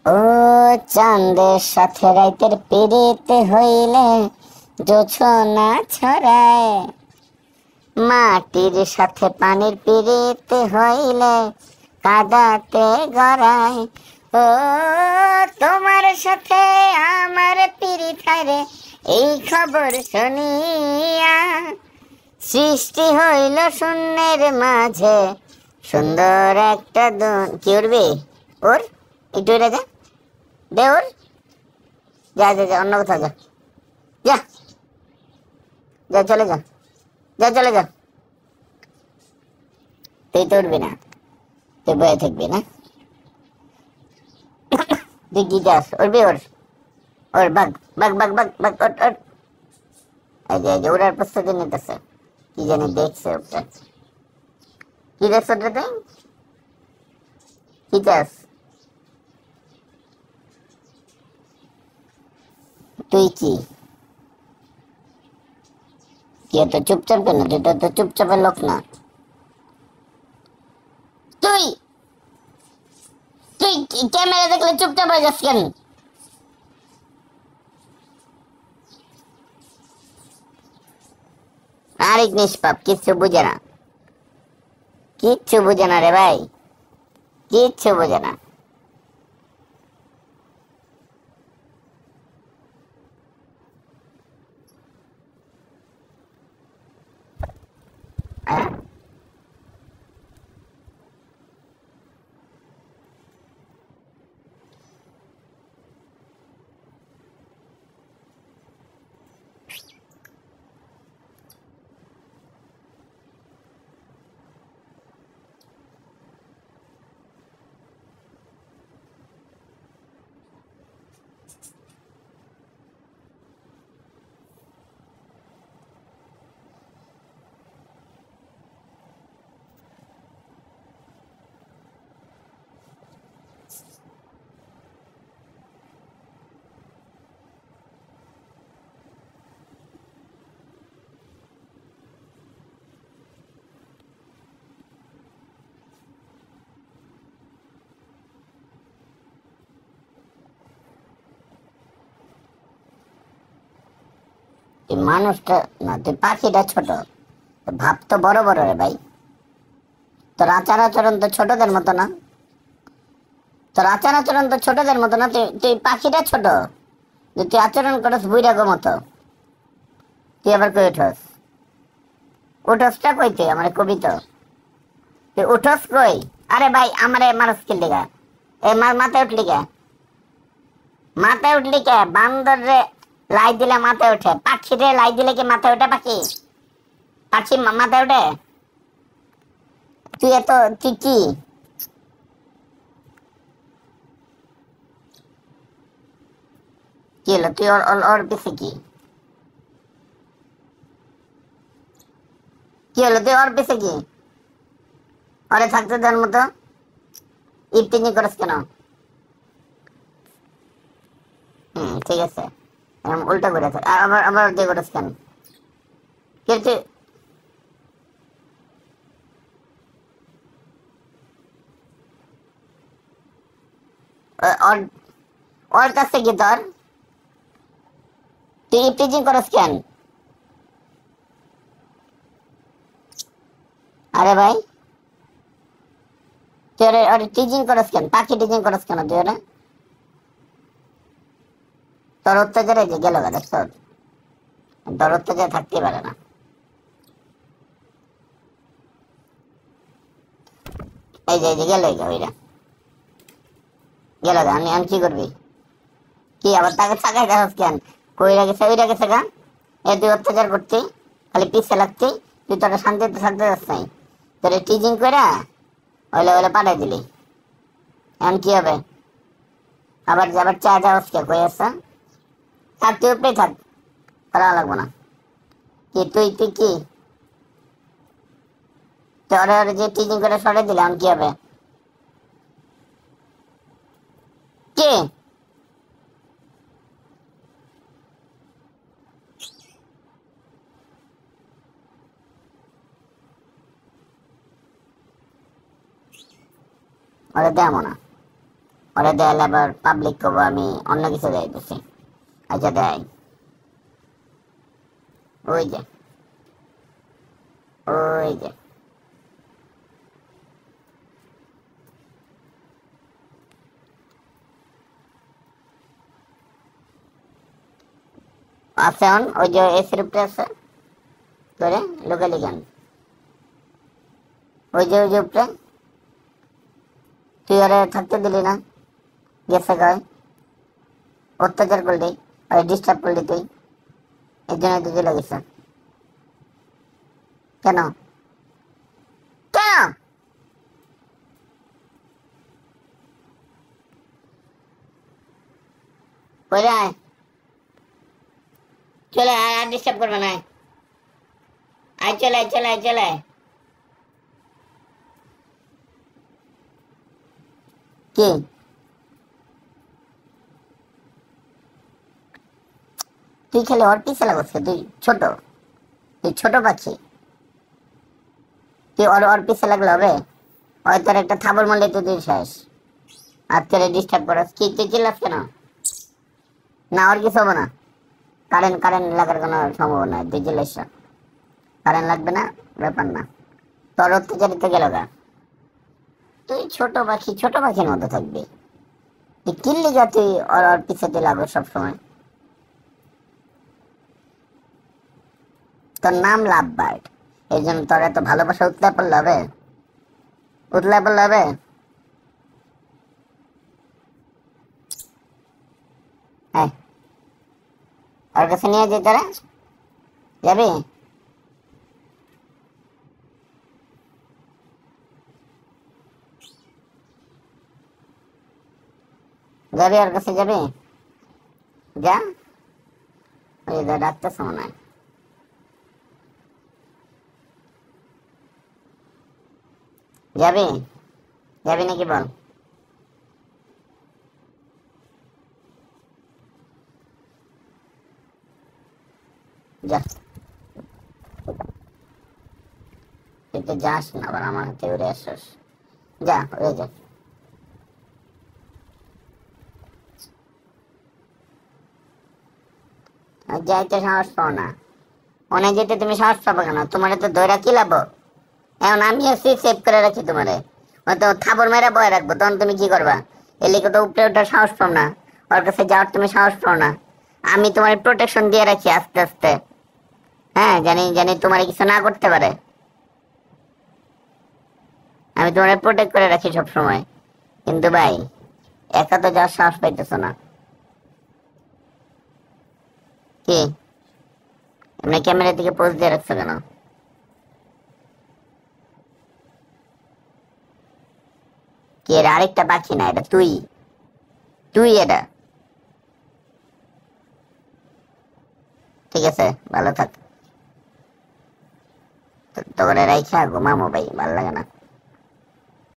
ও চাঁদের সাথে রাইতের পিড়িতে হইলে জোছনা ছড়ায়, মাটির সাথে পানির পিড়িতে হইলে কাদাতে গড়ায়। ও তোমার সাথে আমার পিড়িত হায়রে, এই খবর শুনিয়া সৃষ্টি হইল শূন্যের মাঝে সুন্দর একটা কি উড়বি ওর একটু উড়ে যা, দে ওর, যা যা যা অন্য কোথাও যা, যা যা চলে যা, যা চলে যা। তুই তো উঠবি না, তুই বয়ে থাকবি না, তুই কি যাস, উঠবি ওর, ওর বাঘ বাঘ বাঘ বাঘ বাঘ ওট ওট। এই যে ওরার প্রস্তুতি নিতেছে, কি জানি দেখছে ওটা, কি দেখছ ওটা তুই, কি চাস তুই, কি কি এত চুপচাপ কেন, তুই তো চুপচাপের লোক না। তুই তুই ক্যামেরা দেখলে চুপচাপ হয়ে যাস কেন? আরেক নিষ্পাপ, কিচ্ছু বুঝে না, কিচ্ছু বুঝে না রে ভাই, কিচ্ছু বুঝে না। তুই মানুষটা না, তুই পাখিটা ছোট, ভাব তো বড় বড় রে ভাই, তোর আচার আচরণ তো ছোটদের মতো না, তোর আচার আচরণ তো ছোটদের মতো না, তুই তুই পাখিটা ছোট, তুই আচরণ করস বুইরাগো মতো। তুই আবার কই উঠস, উঠসটা কই, তুই আমার কবি তো, তুই উঠস কই? আরে ভাই আমারে মারস কি লিগা, এ মাথায় উঠলি কে, মাথায় উঠলি কে? বান্দর রে লাই দিলে মাথায় ওঠে, পাখি রে লাই দিলে কি মাথায় ওঠে? পাখি পাখি মাথায় ওঠে? তুই এত, তুই কি কি হলো, তুই ওর পিছে কি, কি হলো, তুই ওর পিছে কি, ওরে থাকতে দেওয়ার মতো ইফতিনি করস কেন? ঠিক আছে, উল্টা করে থাক, আবার আবার দিয়ে করস কেন? কিন্তু ওর ওর কাছে কি তোর, তুই ইফতিজিং করস কেন? আরে ভাই তুই ওর টিজিং করস কেন, পাখি টিজিং করস কেন তুই ওরা? তোর অত্যাচারে যে গেল গা, দেখছ, তোর অত্যাচারে থাকতেই পারে না। এই যে গেল ওইরা, গেল গা, আমি কি করবি, কি আবার তাকে থাকাই দেখস কেন, কইরা গেছে ওইরা গেছে গা, এ তুই অত্যাচার করতি, খালি পিছে লাগতি, তুই তোরা শান্তিতে থাকতে যাস নাই, তোর টিজিং কইরা ওইলে ওইলে পাঠাই দিলি, এখন কি হবে? আবার আবার চা যাওয়াস কে, কই আসা, থাক তুই উপরেই থাক, করা লাগবো না। কি তুই তুই কি তোর যে টিচিং করে সরে দিলে এখন কি হবে? কে ওরে দেবো না, ওরা দেয়ালে আবার পাবলিক করবো আমি অন্য কিছু যাইতেছি। আচ্ছা দেয়, ওই যে ওই যে আছে অন, ওই যে এসির উপরে আছে করে লোকালি গান, ওই যে উপরে তুই ওরে থাকতে দিলি না, গেছে কয় অত্যাচার করলি, ওই ডিস্টার্ব করলি তুই, এর জন্য তুই চলে গেছে। কেন কেন কই রে, আয় চলে আয়, আর ডিস্টার্ব করবে না, আয় চলে আয় চলে আয় চলে আয়। কি তুই খেলে ওর পিছে লাগছে, তুই ছোট, তুই ছোট পাখি, তুই ওর ওর পিছে লাগলে হবে? ওই তোর একটা থাবর মারলে তো তুই শেষ, আর তোরে ডিস্টার্ব করাস, কি তুই চিল্লাস কেন? না ওর কিছু হবে না, কারেন্ট কারেন্ট লাগার কোনো সম্ভাবনা নাই, তুই চিল্লাস না। কারেন্ট লাগবে না, ব্যাপার না, তোর অত্যাচারিত গেল গা, তুই ছোট পাখি ছোট পাখির মতো থাকবি, তুই কিনলি গা, তুই ওর ওর পিছে তুই লাগো সবসময়। তোর নাম লাভ বার্ড, এই জন্য তোর এত ভালোবাসা উতলা পড়লে হবে? উতলা পড়লে হবে? হ্যাঁ, ওর কাছে নিয়ে যেতে তোরা যাবি? যাবি ওর কাছে যাবি? যা, ওই ডাকতেছে মনে হয়। যাবি? যাবি নাকি বল? যা, তুই তো যাস না, আবার আমার হাতে উড়ে আসস, যা উড়ে যা। আর যাইতে সাহস পাও না, মনে যেতে তুমি সাহস পাবো কেন? তোমার তো দৈরা কি লাভ? এখন আমি আসছি সেভ করে রাখি তোমারে, হয়তো থাবর মেরা বয়ে রাখবো, তখন তুমি কি করবা? এলিকে তো উপরে ওঠার সাহস পাও না, ওর কাছে যাওয়ার তুমি সাহস পাও না। আমি তোমার প্রোটেকশন দিয়ে রাখি আস্তে আস্তে, হ্যাঁ জানি জানি তোমার কিছু না করতে পারে, আমি তোমার প্রোটেক্ট করে রাখি সব সময়। কিন্তু ভাই একা তো যাওয়ার সাহস পাইতেছো না। কি এমনি ক্যামেরা দিকে পোজ দিয়ে রাখছো কেন? কি এর আরেকটা পাখি না, এটা তুই, তুই এটা। ঠিক আছে, ভালো থাক, তোরে রাইখা ঘুমামো ভাই, ভালো লাগে না।